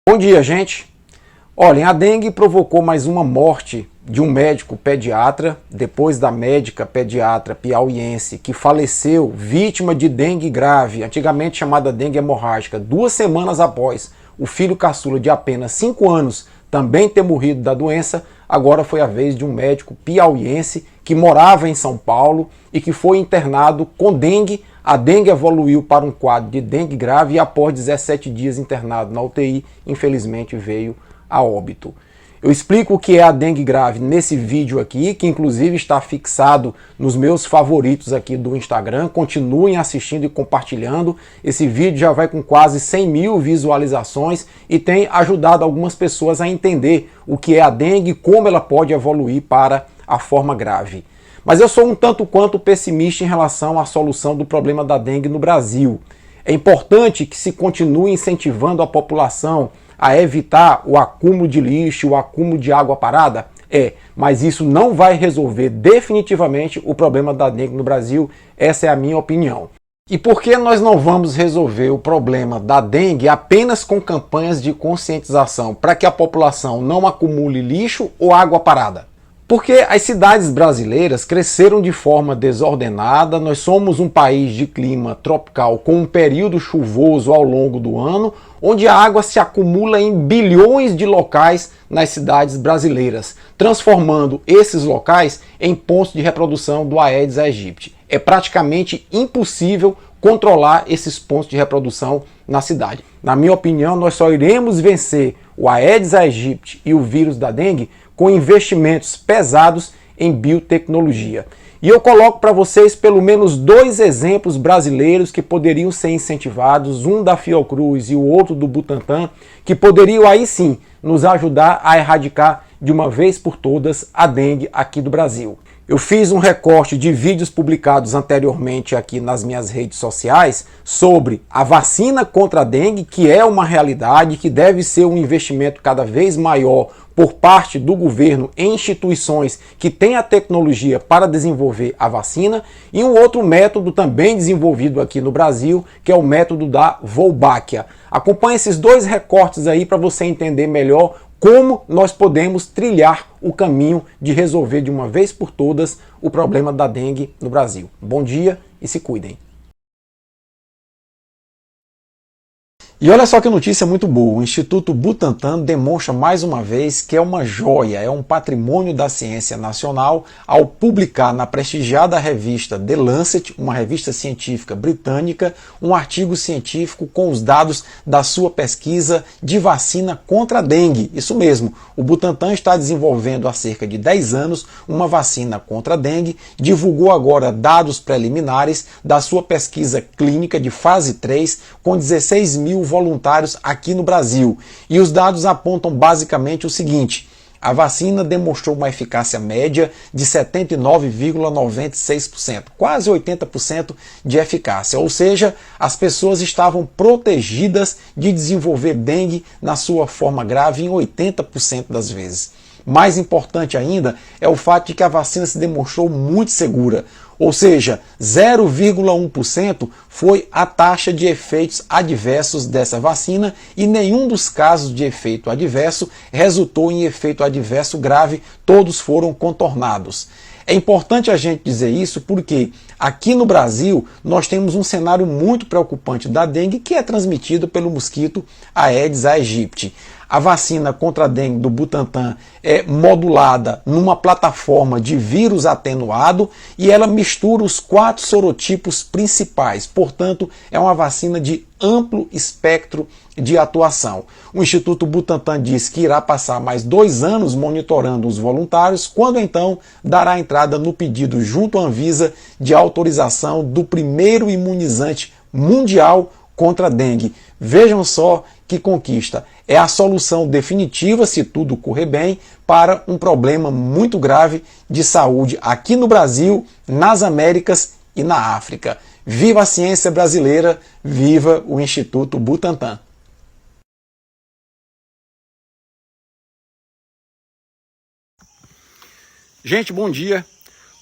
Bom dia, gente. Olhem, a dengue provocou mais uma morte de um médico pediatra, depois da médica pediatra piauiense que faleceu vítima de dengue grave, antigamente chamada dengue hemorrágica, 2 semanas após o filho caçula de apenas 5 anos também ter morrido da doença. Agora foi a vez de um médico piauiense que morava em São Paulo e que foi internado com dengue. A dengue evoluiu para um quadro de dengue grave e após 17 dias internado na UTI, infelizmente veio a óbito. Eu explico o que é a dengue grave nesse vídeo aqui, que inclusive está fixado nos meus favoritos aqui do Instagram. Continuem assistindo e compartilhando. Esse vídeo já vai com quase 100 mil visualizações e tem ajudado algumas pessoas a entender o que é a dengue e como ela pode evoluir para a forma grave. Mas eu sou um tanto quanto pessimista em relação à solução do problema da dengue no Brasil. É importante que se continue incentivando a população a evitar o acúmulo de lixo, o acúmulo de água parada? Mas isso não vai resolver definitivamente o problema da dengue no Brasil. Essa é a minha opinião. E por que nós não vamos resolver o problema da dengue apenas com campanhas de conscientização para que a população não acumule lixo ou água parada? Porque as cidades brasileiras cresceram de forma desordenada, nós somos um país de clima tropical com um período chuvoso ao longo do ano, onde a água se acumula em bilhões de locais nas cidades brasileiras, transformando esses locais em pontos de reprodução do Aedes aegypti. É praticamente impossível controlar esses pontos de reprodução na cidade. Na minha opinião, nós só iremos vencer o Aedes aegypti e o vírus da dengue com investimentos pesados em biotecnologia. E eu coloco para vocês pelo menos 2 exemplos brasileiros que poderiam ser incentivados, um da Fiocruz e o outro do Butantan, que poderiam aí sim nos ajudar a erradicar de uma vez por todas a dengue aqui do Brasil. Eu fiz um recorte de vídeos publicados anteriormente aqui nas minhas redes sociais sobre a vacina contra a dengue, que é uma realidade, que deve ser um investimento cada vez maior por parte do governo em instituições que têm a tecnologia para desenvolver a vacina, e um outro método também desenvolvido aqui no Brasil, que é o método da Wolbachia. Acompanhe esses 2 recortes aí para você entender melhor como nós podemos trilhar o caminho de resolver de uma vez por todas o problema da dengue no Brasil. Bom dia e se cuidem. E olha só que notícia muito boa, o Instituto Butantan demonstra mais uma vez que é uma joia, é um patrimônio da ciência nacional ao publicar na prestigiada revista The Lancet, uma revista científica britânica, um artigo científico com os dados da sua pesquisa de vacina contra a dengue. Isso mesmo, o Butantan está desenvolvendo há cerca de 10 anos uma vacina contra a dengue, divulgou agora dados preliminares da sua pesquisa clínica de fase 3 com 16 mil voluntários aqui no Brasil. E os dados apontam basicamente o seguinte: a vacina demonstrou uma eficácia média de 79,96%, quase 80% de eficácia, ou seja, as pessoas estavam protegidas de desenvolver dengue na sua forma grave em 80% das vezes. Mais importante ainda é o fato de que a vacina se demonstrou muito segura, ou seja, 0,1% foi a taxa de efeitos adversos dessa vacina e nenhum dos casos de efeito adverso resultou em efeito adverso grave, todos foram contornados. É importante a gente dizer isso porque aqui no Brasil nós temos um cenário muito preocupante da dengue, que é transmitido pelo mosquito Aedes aegypti. A vacina contra a dengue do Butantan é modulada numa plataforma de vírus atenuado e ela mistura os 4 sorotipos principais. Portanto, é uma vacina de amplo espectro de atuação. O Instituto Butantan diz que irá passar mais 2 anos monitorando os voluntários, quando então dará entrada no pedido junto à Anvisa de autorização do primeiro imunizante mundial contra a dengue. Vejam só que conquista. É a solução definitiva, se tudo correr bem, para um problema muito grave de saúde aqui no Brasil, nas Américas e na África. Viva a ciência brasileira, viva o Instituto Butantan. Gente, bom dia.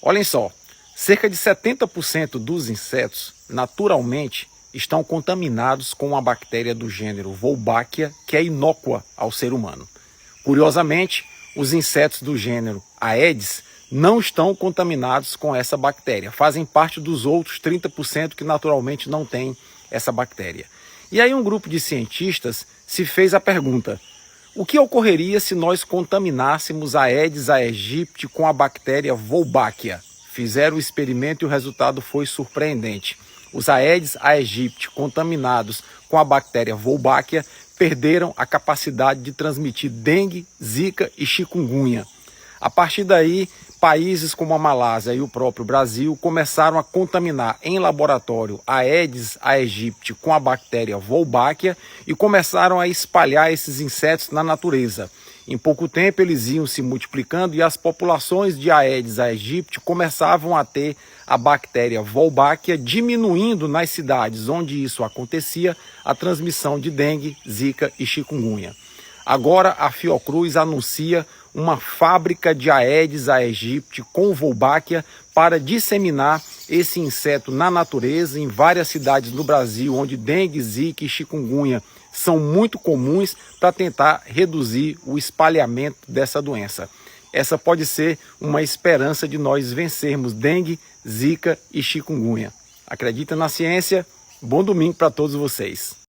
Olhem só, cerca de 70% dos insetos naturalmente estão contaminados com uma bactéria do gênero Wolbachia, que é inócua ao ser humano. Curiosamente, os insetos do gênero Aedes não estão contaminados com essa bactéria, fazem parte dos outros 30% que naturalmente não têm essa bactéria. E aí um grupo de cientistas se fez a pergunta: o que ocorreria se nós contaminássemos Aedes aegypti com a bactéria Wolbachia? Fizeram o experimento e o resultado foi surpreendente. Os Aedes aegypti contaminados com a bactéria Wolbachia perderam a capacidade de transmitir dengue, zika e chikungunya. A partir daí, países como a Malásia e o próprio Brasil começaram a contaminar em laboratório Aedes aegypti com a bactéria Wolbachia e começaram a espalhar esses insetos na natureza. Em pouco tempo eles iam se multiplicando e as populações de Aedes aegypti começavam a ter a bactéria Wolbachia, diminuindo nas cidades onde isso acontecia a transmissão de dengue, zika e chikungunya. Agora a Fiocruz anuncia uma fábrica de Aedes aegypti com Wolbachia para disseminar esse inseto na natureza em várias cidades no Brasil, onde dengue, zika e chikungunya são muito comuns, para tentar reduzir o espalhamento dessa doença. Essa pode ser uma esperança de nós vencermos dengue, zika e chikungunya. Acredita na ciência? Bom domingo para todos vocês.